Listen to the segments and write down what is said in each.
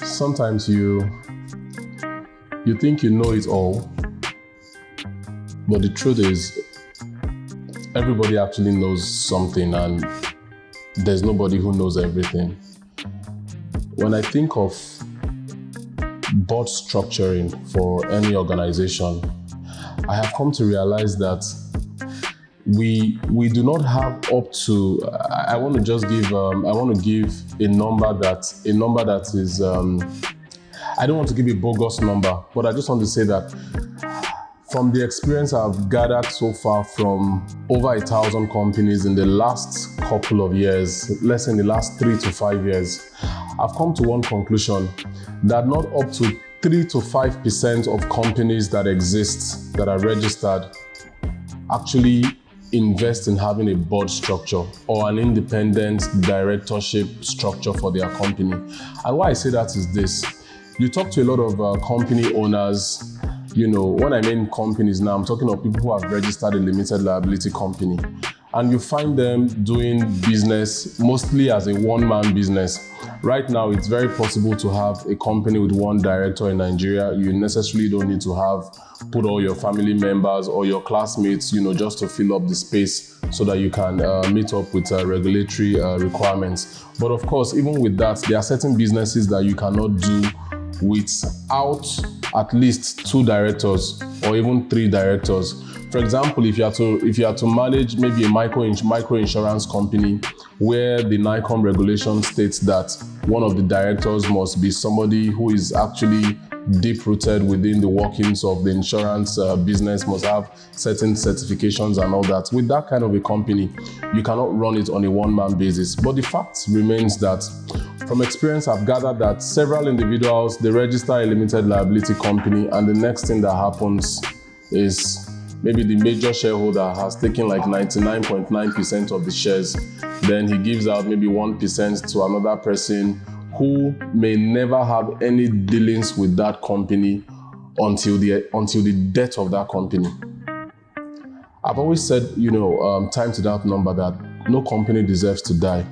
Sometimes you think you know it all, but the truth is everybody actually knows something and there's nobody who knows everything. When I think of board structuring for any organization, I have come to realize that we do not have up to. I want to just give. I want to give a number that is. I don't want to give a bogus number, but I just want to say that from the experience I've gathered so far from over 1,000 companies in the last couple of years, let's say in the last 3 to 5 years, I've come to one conclusion that not up to 3 to 5% of companies that exist, that are registered, actually invest in having a board structure or an independent directorship structure for their company. And why I say that is this. You talk to a lot of company owners, when I mean companies now, I'm talking of people who have registered a limited liability company. And you find them doing business mostly as a one-man business. Right now, it's very possible to have a company with one director in Nigeria. You necessarily don't need to put all your family members or your classmates, just to fill up the space so that you can meet up with regulatory requirements. But of course, even with that, there are certain businesses that you cannot do without at least 2 directors or even 3 directors. For example, if you are to manage maybe a micro insurance company where the NICOM regulation states that one of the directors must be somebody who is actually deep-rooted within the workings of the insurance business, must have certain certifications and all that. With that kind of a company, you cannot run it on a one-man basis. But the fact remains that from experience, I've gathered that several individuals, they register a limited liability company, and the next thing that happens is maybe the major shareholder has taken like 99.9% of the shares. Then he gives out maybe 1% to another person who may never have any dealings with that company until the death of that company. I've always said, time to that number, that no company deserves to die.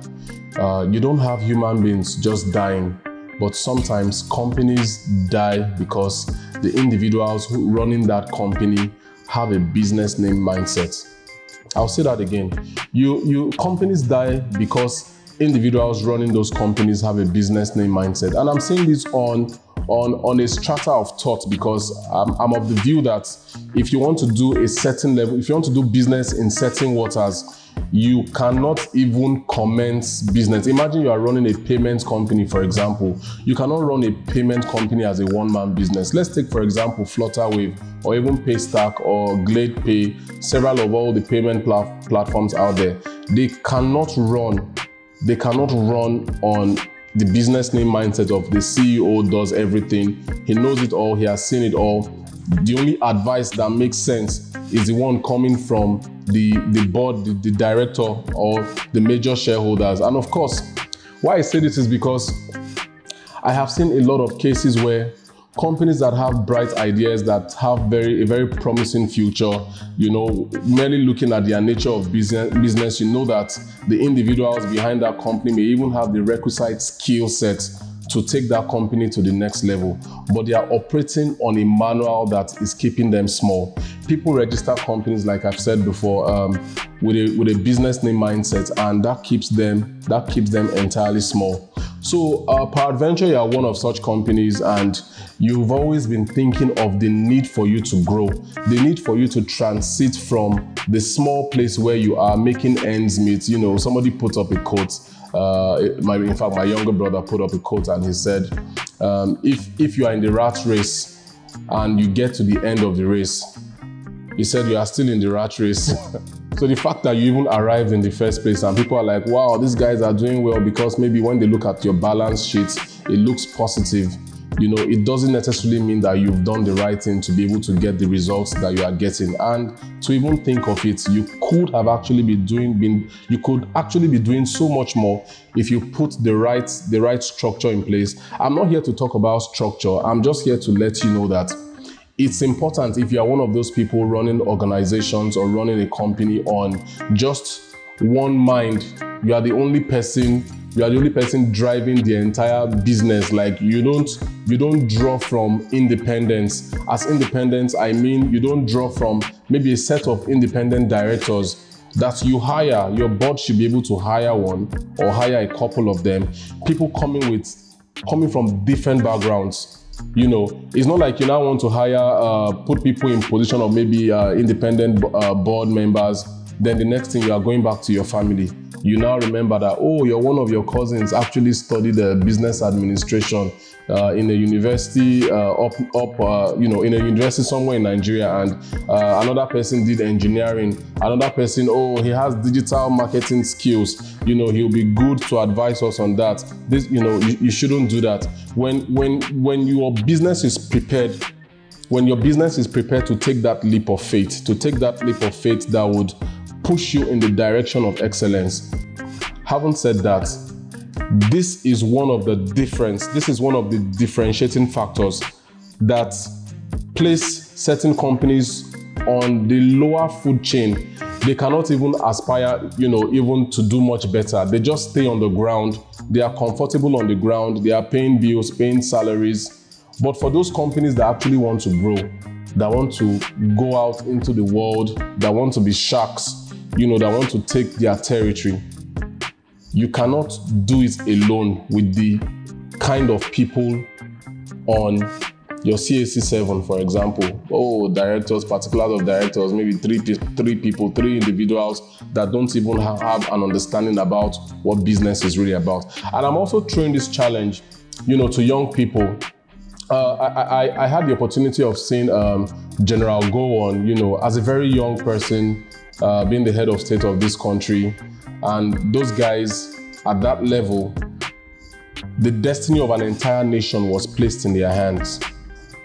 You don't have human beings just dying, but sometimes companies die because the individuals who running that company have a business name mindset. I'll say that again. Companies die because individuals running those companies have a business name mindset. And I'm saying this on a strata of thought because I'm of the view that if you want to do a certain level, if you want to do business in certain waters, you cannot even commence business. Imagine you are running a payment company, for example. You cannot run a payment company as a one-man business. Let's take, for example, Flutterwave or even Paystack or Glade Pay, several of all the payment platforms out there. They cannot run on the business name mindset of the CEO does everything. He knows it all. He has seen it all. The only advice that makes sense is the one coming from the board, the director, or the major shareholders. And of course, why I say this is because I have seen a lot of cases where companies that have bright ideas, that have a very promising future, merely looking at their nature of business, that the individuals behind that company may even have the requisite skill set to take that company to the next level, but they are operating on a manual that is keeping them small. People register companies, like I've said before, with a business name mindset, and that keeps them entirely small. So peradventure, you are one of such companies, and you've always been thinking of the need for you to grow, the need for you to transit from the small place where you are making ends meet. Somebody put up a quote. In fact, my younger brother put up a quote, and he said, if you are in the rat race and you get to the end of the race, he said you are still in the rat race. So the fact that you even arrived in the first place and people are like, wow, these guys are doing well, because maybe when they look at your balance sheet, it looks positive. It doesn't necessarily mean that you've done the right thing to be able to get the results that you are getting. And to even think of it, you could actually be doing so much more if you put the right structure in place. I'm not here to talk about structure. I'm just here to let you know that it's important, if you are one of those people running organizations or running a company on just one mind, you are the only person You are the only person driving the entire business. Like you don't draw from independence. As independents, I mean you don't draw from maybe a set of independent directors that you hire. Your board should be able to hire one or hire a couple of them. People coming from different backgrounds. You know, it's not like you now want to hire, put people in position of maybe independent board members. Then the next thing, you are going back to your family. You now remember that, oh, one of your cousins actually studied business administration in a university in a university somewhere in Nigeria, and another person did engineering. Another person, oh, he has digital marketing skills. You know, he'll be good to advise us on that. This, you know, you shouldn't do that. When your business is prepared, to take that leap of faith, that would push you in the direction of excellence. Having said that, this is one of the differentiating factors that place certain companies on the lower food chain. They cannot even aspire, even to do much better. They just stay on the ground. They are comfortable on the ground. They are paying bills, paying salaries. But for those companies that actually want to grow, that want to go out into the world, that want to be sharks, that want to take their territory, you cannot do it alone with the kind of people on your CAC 7, for example. Oh, directors, particulars of directors, maybe three individuals that don't even have an understanding about what business is really about. And I'm also throwing this challenge, to young people. I had the opportunity of seeing General Gowon, as a very young person, being the head of state of this country. And those guys at that level, the destiny of an entire nation was placed in their hands.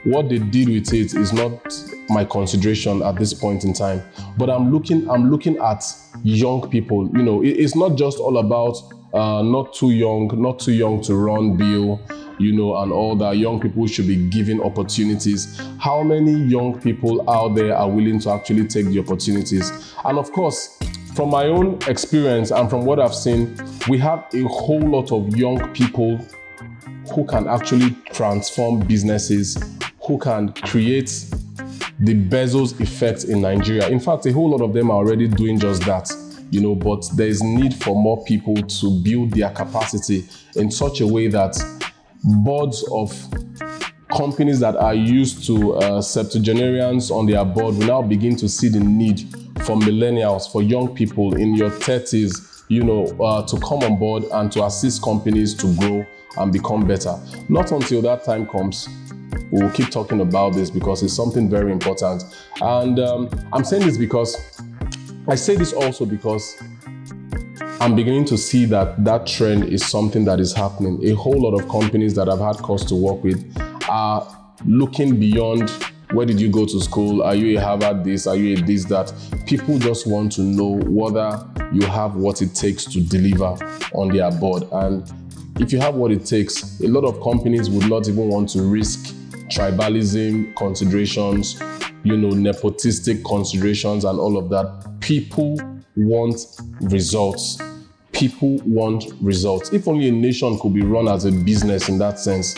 What they did with it is not my consideration at this point in time. But I'm looking at young people. It's not just all about not too young to run bill, and all that. Young people should be given opportunities. How many young people out there are willing to actually take the opportunities? And of course, from my own experience and from what I've seen, we have a whole lot of young people who can actually transform businesses, who can create the Bezos effect in Nigeria. In fact, a whole lot of them are already doing just that, but there is need for more people to build their capacity in such a way that boards of companies that are used to septuagenarians on their board will now begin to see the need for millennials, for young people in your 30s, to come on board and to assist companies to grow and become better. Not until that time comes, we'll keep talking about this, because it's something very important. And I'm saying this because, I say this also because I'm beginning to see that trend is something that is happening. A whole lot of companies that I've had cause to work with are looking beyond, where did you go to school? Are you a Harvard this? Are you a this, that? People just want to know whether you have what it takes to deliver on their board. And if you have what it takes, a lot of companies would not even want to risk tribalism considerations, nepotistic considerations and all of that. People want results. People want results. If only a nation could be run as a business in that sense,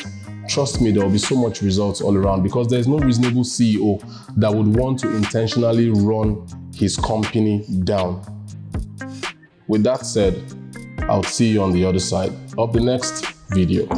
trust me, there will be so much results all around, because there is no reasonable CEO that would want to intentionally run his company down. With that said, I'll see you on the other side of the next video.